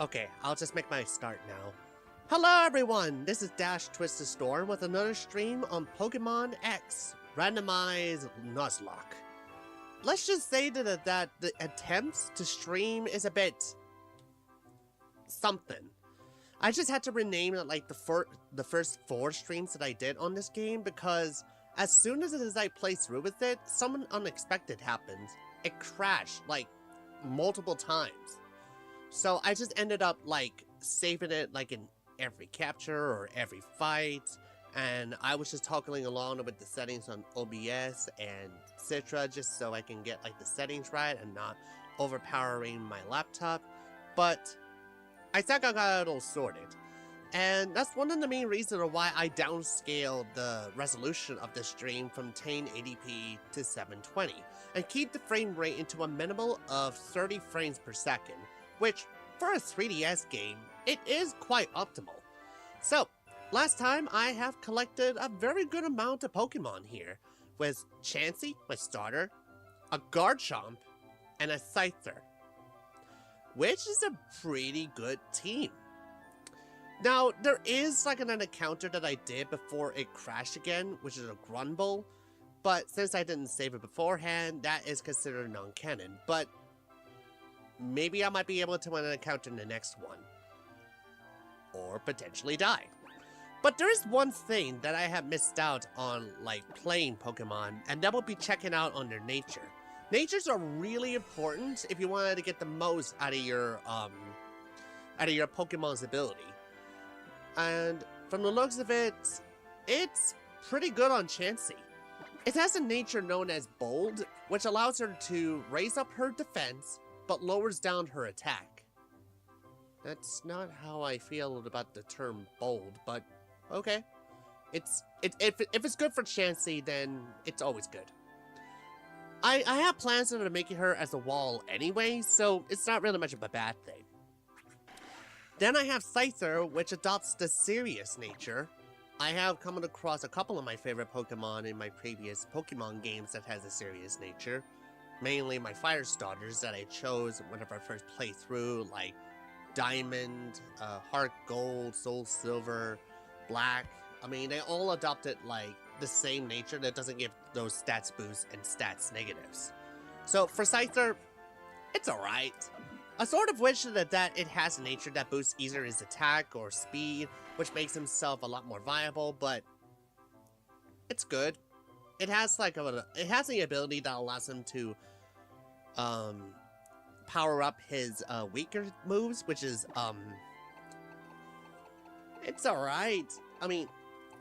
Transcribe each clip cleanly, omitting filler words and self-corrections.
Okay, I'll just make my start now. Hello everyone, this is Dash Twisted Storm with another stream on Pokémon X, randomized Nuzlocke. Let's just say that the attempts to stream is a bit something. I just had to rename it like the first 4 streams that I did on this game because as soon as I play through with it, something unexpected happened. It crashed like multiple times. So I just ended up like saving it like in every capture or every fight, and I was just toggling along with the settings on OBS and Citra just so I can get like the settings right and not overpowering my laptop. But I think I got it all sorted. And that's one of the main reasons why I downscaled the resolution of the stream from 1080p to 720 and keep the frame rate into a minimal of 30 frames per second, which for a 3DS game, it is quite optimal. So, last time I have collected a very good amount of Pokemon here, with Chansey, my starter, a Garchomp, and a Scyther, which is a pretty good team. Now, there is like an encounter that I did before it crashed again, which is a Grumble, but since I didn't save it beforehand, that is considered non-canon, but maybe I might be able to encounter the next one. Or potentially die. But there is one thing that I have missed out on, like, playing Pokemon, and that would be checking out on their nature. Natures are really important if you wanted to get the most out of your Pokemon's ability. And from the looks of it, it's pretty good on Chansey. It has a nature known as Bold, which allows her to raise up her defense, but lowers down her attack. That's not how I feel about the term bold, but okay. If it's good for Chansey, then it's always good. I have plans of making her as a wall anyway, so it's not really much of a bad thing. Then I have Scyther, which adopts the serious nature. I have come across a couple of my favorite Pokemon in my previous Pokemon games that has a serious nature. Mainly my fire starters that I chose whenever I first played through, like Diamond, Heart Gold, Soul Silver, Black. I mean, they all adopted like the same nature that doesn't give those stats boosts and stats negatives. So for Scyther, it's alright. I sort of wish that it has a nature that boosts either his attack or speed, which makes himself a lot more viable, but it's good. It has like it has the ability that allows him to power up his weaker moves, which is it's alright. I mean,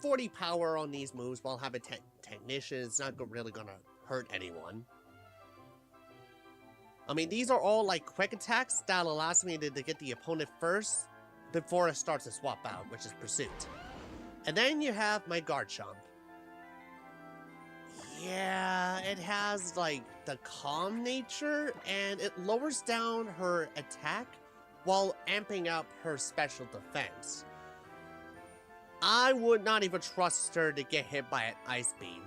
40 power on these moves while having Technician is not really gonna hurt anyone. I mean, these are all like quick attacks that allows me to get the opponent first before it starts to swap out, which is Pursuit. And then you have my Garchomp. Yeah, it has like the calm nature and it lowers down her attack while amping up her special defense. I would not even trust her to get hit by an Ice Beam,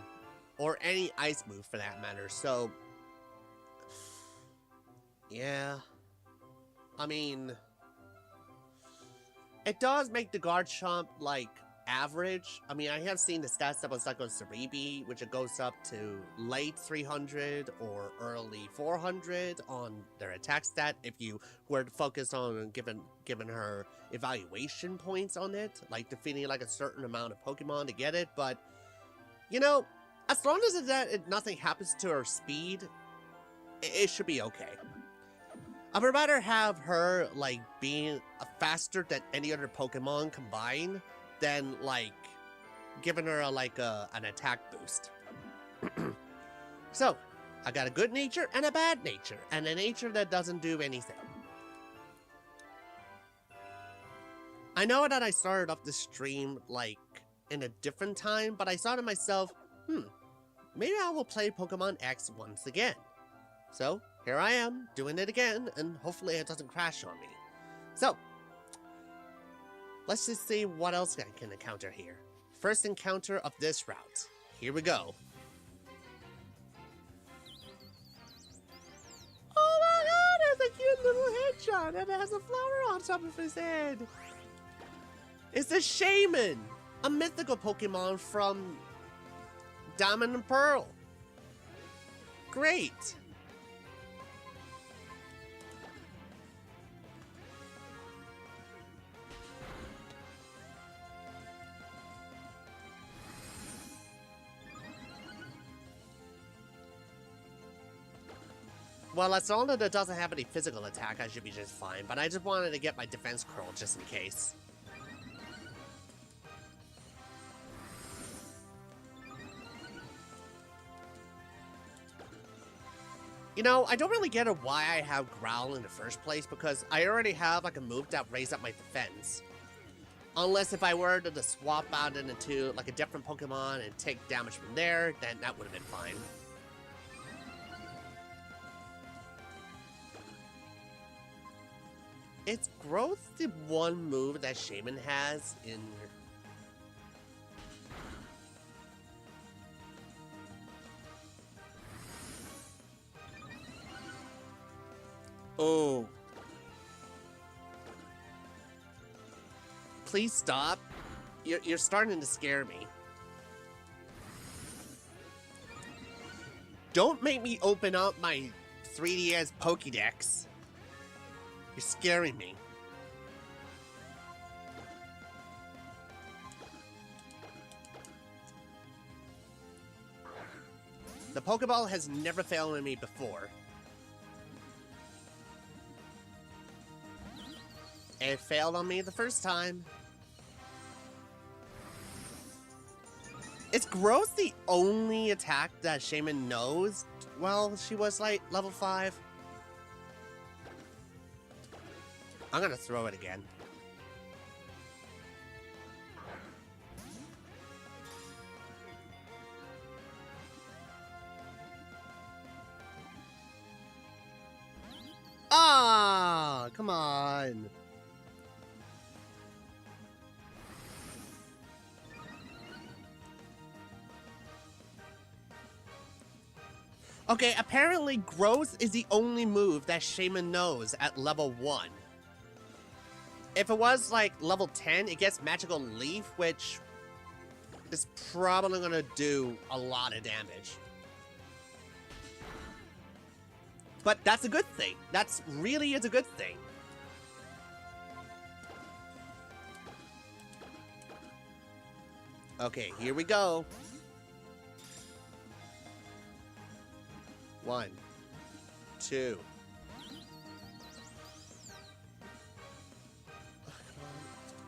or any ice move for that matter, so yeah, I mean, it does make the Garchomp like average. I mean, I have seen the stats that was like on Cerebi, which it goes up to late 300 or early 400 on their attack stat if you were to focus on giving her evaluation points on it, like defeating like a certain amount of Pokemon to get it. But you know, as long as nothing happens to her speed, it should be okay. I would rather have her like being faster than any other Pokemon combined than like giving her an attack boost. So, I got a good nature and a bad nature, and a nature that doesn't do anything. I know that I started off the stream like in a different time, but I thought to myself, maybe I will play Pokemon X once again. So, here I am, doing it again, and hopefully it doesn't crash on me. So, let's just see what else I can encounter here. First encounter of this route. Here we go. Oh my god, there's a cute little hedgehog and it has a flower on top of his head. It's a shaman, a mythical Pokemon from Diamond and Pearl. Great. Well, as long as it doesn't have any physical attack, I should be just fine. But I just wanted to get my defense curl just in case. You know, I don't really get why I have Growl in the first place, because I already have like a move that raised up my defense. Unless if I were to swap out into like a different Pokemon and take damage from there, then that would have been fine. Is Growth the one move that Shaman has in... Oh. Please stop. You're starting to scare me. Don't make me open up my 3DS Pokédex. You're scaring me. The Pokeball has never failed me before. It failed on me the first time. Is Growth the only attack that Shaman knows? Well, she was like level 5. I'm gonna throw it again. Ah, come on. Okay, apparently Growth is the only move that Shaman knows at level 1. If it was like level 10, it gets Magical Leaf, which is probably gonna do a lot of damage. But that's a good thing. That's really is a good thing. Okay, here we go. 1, 2.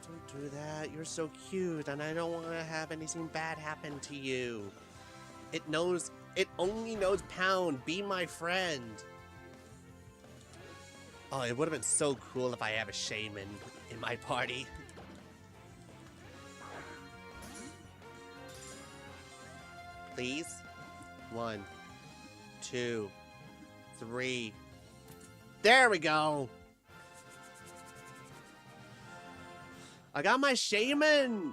Don't do that. You're so cute, and I don't want to have anything bad happen to you. It only knows Pound. Be my friend. Oh, it would have been so cool if I have a Shaman in my party. Please? 1, 2, 3. There we go. I got my Shaman.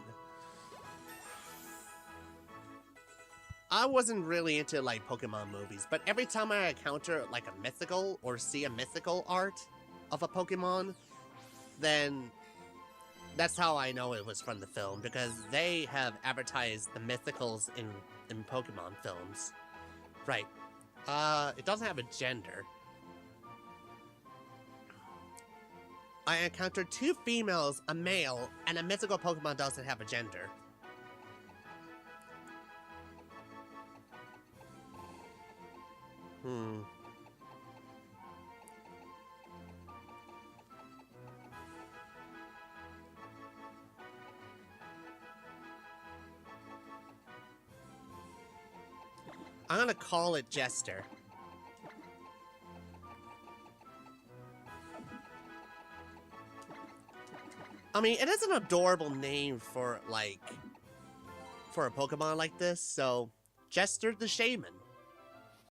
I wasn't really into like Pokemon movies, but every time I encounter like a mythical or see a mythical art of a Pokemon, then that's how I know it was from the film, because they have advertised the mythicals in Pokemon films. Right. It doesn't have a gender. I encountered 2 females, a male, and a mythical Pokemon doesn't have a gender. I'm gonna call it Jester. I mean, it is an adorable name for, like, for a Pokemon like this, so Jester the Shaman.